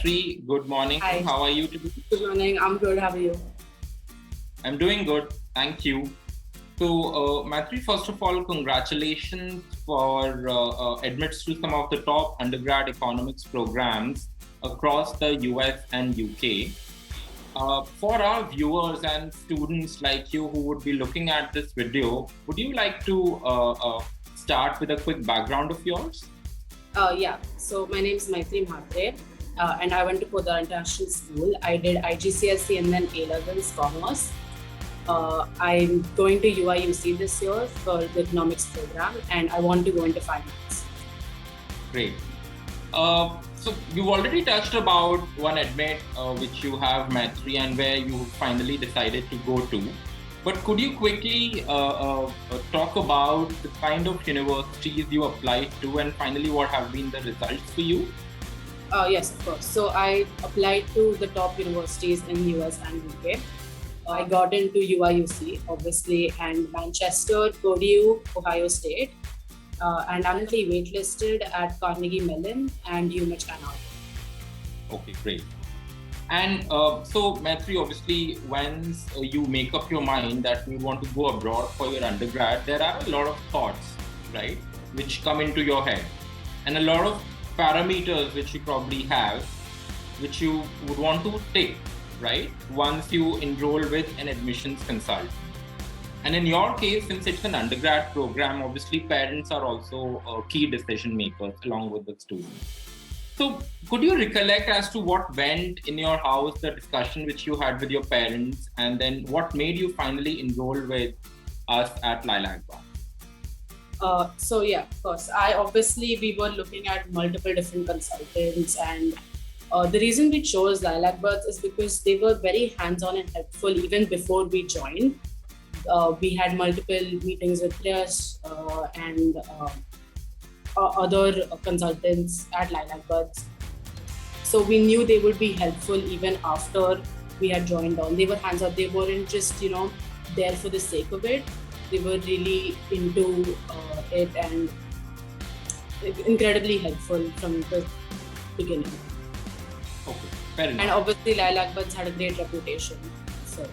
Maitree, good morning. Hi. How are you today? Good morning. I'm good. How are you? I'm doing good. Thank you. So, Maitree, first of all, congratulations for admits to some of the top undergrad economics programs across the US and UK. For our viewers and students like you who would be looking at this video, would you like to start with a quick background of yours? Yeah. So my name is Maitree, and I went to Purdue International School. I did IGCSE and then A-levels commerce. I'm going to UIUC this year for the economics program, and I want to go into finance. Great. So you've already touched about one admit which you have Maitree and where you finally decided to go to. But could you quickly talk about the kind of universities you applied to and finally what have been the results for you? Yes, of course. So I applied to the top universities in US and UK. I got into UIUC, obviously, and Manchester, Purdue, Ohio State. And I'm currently waitlisted at Carnegie, Mellon, and UMich and Arbor. Okay, great. And so, Maitree, obviously, once you make up your mind that you want to go abroad for your undergrad, there are a lot of thoughts, right, which come into your head, and a lot of parameters which you probably have, which you would want to take, right, once you enroll with an admissions consultant. And in your case, since it's an undergrad program, obviously parents are also key decision makers along with the students. So could you recollect as to what went in your house, the discussion which you had with your parents, and then what made you finally enroll with us at LilacBuds? So yeah, of course. We were looking at multiple different consultants, and the reason we chose LilacBuds is because they were very hands-on and helpful even before we joined. We had multiple meetings with Chris and other consultants at LilacBuds. So we knew they would be helpful even after we had joined on. They were hands-on. They weren't just, there for the sake of it. They were really into it and incredibly helpful from the beginning. Okay, fair enough. And obviously LilacBuds had a great reputation. So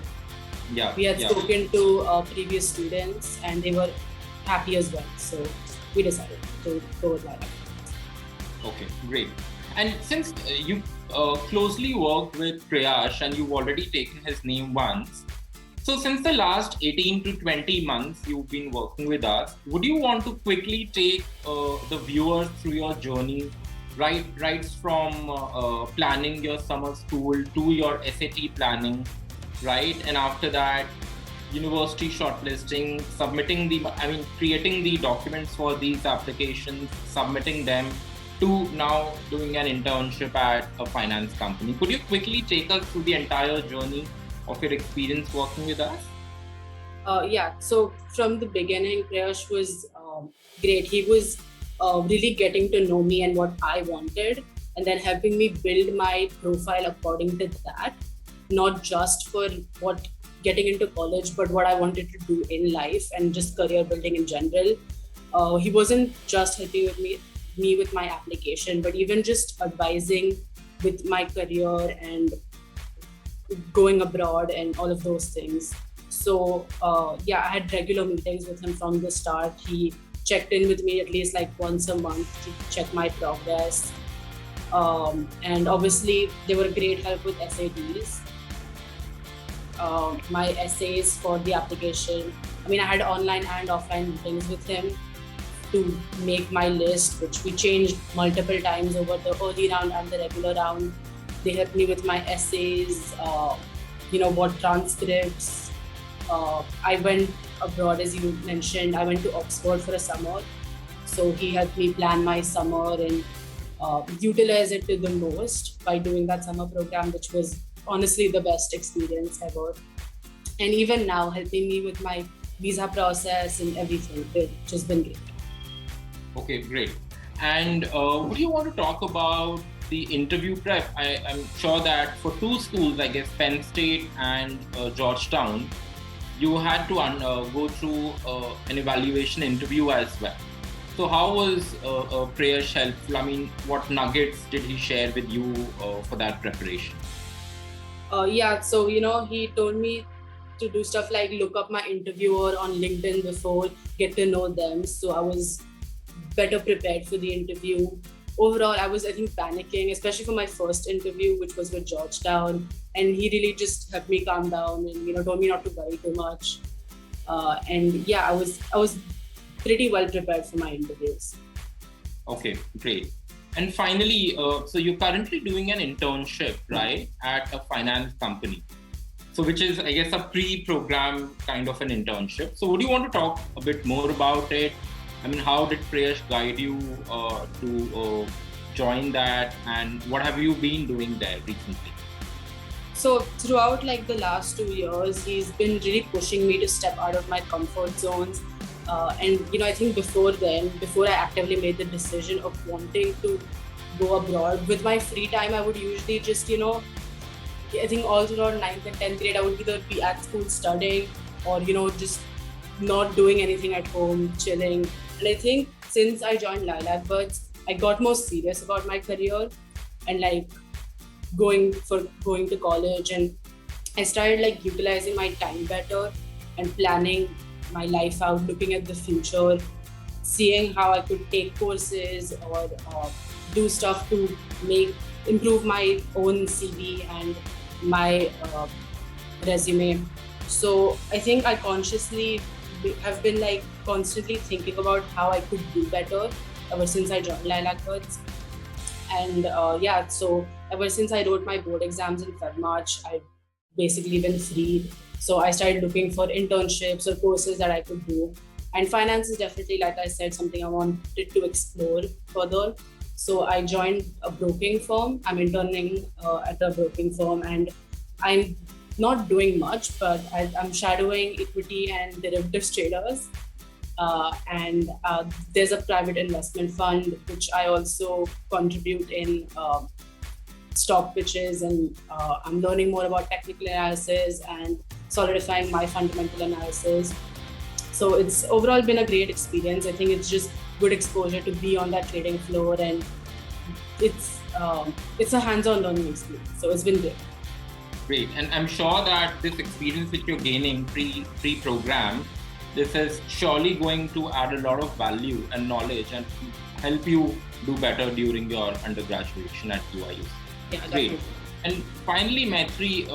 yeah, we had spoken to previous students and they were happy as well. So we decided to go with LilacBuds. Okay, great. And since you closely worked with Prayash and you've already taken his name once, so since the last 18 to 20 months you've been working with us, would you want to quickly take the viewers through your journey, right from planning your summer school to your SAT planning, right? And after that, university shortlisting, creating the documents for these applications, submitting them, to now doing an internship at a finance company. Could you quickly take us through the entire journey of your experience working with us? Yeah, so from the beginning, Prayash was great. He was really getting to know me and what I wanted, and then helping me build my profile according to that, not just for what getting into college, but what I wanted to do in life and just career building in general. He wasn't just helping with me with my application, but even just advising with my career and going abroad and all of those things. So I had regular meetings with him from the start. He checked in with me at least like once a month to check my progress. And obviously they were a great help with SATs. My essays for the application. I had online and offline meetings with him to make my list, which we changed multiple times over the early round and the regular round. They helped me with my essays, what transcripts. I went abroad, as you mentioned. I went to Oxford for a summer. So he helped me plan my summer and utilize it to the most by doing that summer program, which was honestly the best experience ever. And even now, helping me with my visa process and everything, it's just been great. Okay, great. And would you want to talk about the interview prep? I'm sure that for two schools, I guess Penn State and Georgetown, you had to go through an evaluation interview as well. So how was Prayesh helpful? I mean, what nuggets did he share with you for that preparation? Yeah, so he told me to do stuff like look up my interviewer on LinkedIn before, get to know them. So I was better prepared for the interview. Overall, I was, I think, panicking, especially for my first interview, which was with Georgetown. And he really just helped me calm down and told me not to worry too much. And yeah, I was pretty well prepared for my interviews. Okay, great. And finally, so you're currently doing an internship, right, at a finance company. So which is, I guess, a pre-program kind of an internship. So would you want to talk a bit more about it? I mean, how did Prayesh guide you to join that, and what have you been doing there recently? So throughout like the last 2 years, he's been really pushing me to step out of my comfort zones. And I think before I actively made the decision of wanting to go abroad, with my free time, I would usually just I think all throughout 9th and 10th grade, I would either be at school studying or just not doing anything at home, chilling. And I think since I joined LilacBuds, I got more serious about my career and like going to college, and I started like utilizing my time better and planning my life out, looking at the future, seeing how I could take courses or do stuff to improve my own CV and my resume. So I think I consciously have been like constantly thinking about how I could do better ever since I joined LilacBuds. And yeah, so ever since I wrote my board exams in March, I've basically been freed. So I started looking for internships or courses that I could do. And finance is definitely, like I said, something I wanted to explore further. So I joined a broking firm. I'm interning at a broking firm, and I'm not doing much, but I'm shadowing equity and derivatives traders. And there's a private investment fund, which I also contribute in stock pitches, and I'm learning more about technical analysis and solidifying my fundamental analysis. So it's overall been a great experience. I think it's just good exposure to be on that trading floor, and it's a hands-on learning experience. So it's been great. Great, and I'm sure that this experience that you're gaining pre-program, this is surely going to add a lot of value and knowledge and help you do better during your undergraduation at UIU. Yeah, Great. definitely. And finally, Maitree,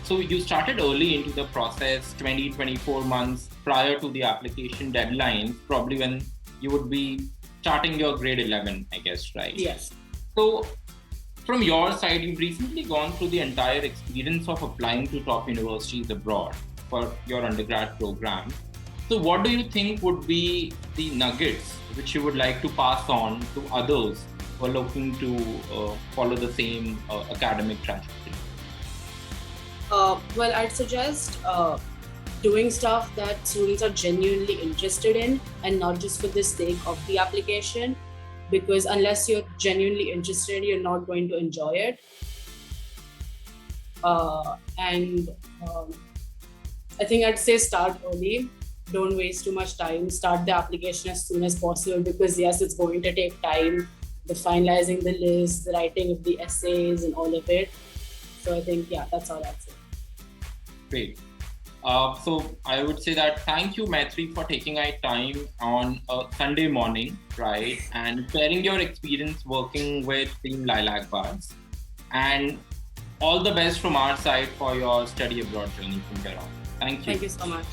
so you started early into the process, 24 months prior to the application deadline, probably when you would be starting your grade 11, I guess, right? Yes. So from your side, you've recently gone through the entire experience of applying to top universities abroad for your undergrad program. So what do you think would be the nuggets which you would like to pass on to others who are looking to follow the same academic trajectory? Well, I'd suggest doing stuff that students are genuinely interested in and not just for the sake of the application, because unless you're genuinely interested, you're not going to enjoy it. And I think I'd say start early. Don't waste too much time. Start the application as soon as possible, because yes, it's going to take time. The finalizing the list, the writing of the essays and all of it. So I think, yeah, that's all I'd say. Great. So I would say that thank you, Maitree, for taking our time on a Sunday morning, right? And sharing your experience working with Team LilacBuds. And all the best from our side for your study abroad journey from here on. Thank you. Thank you so much.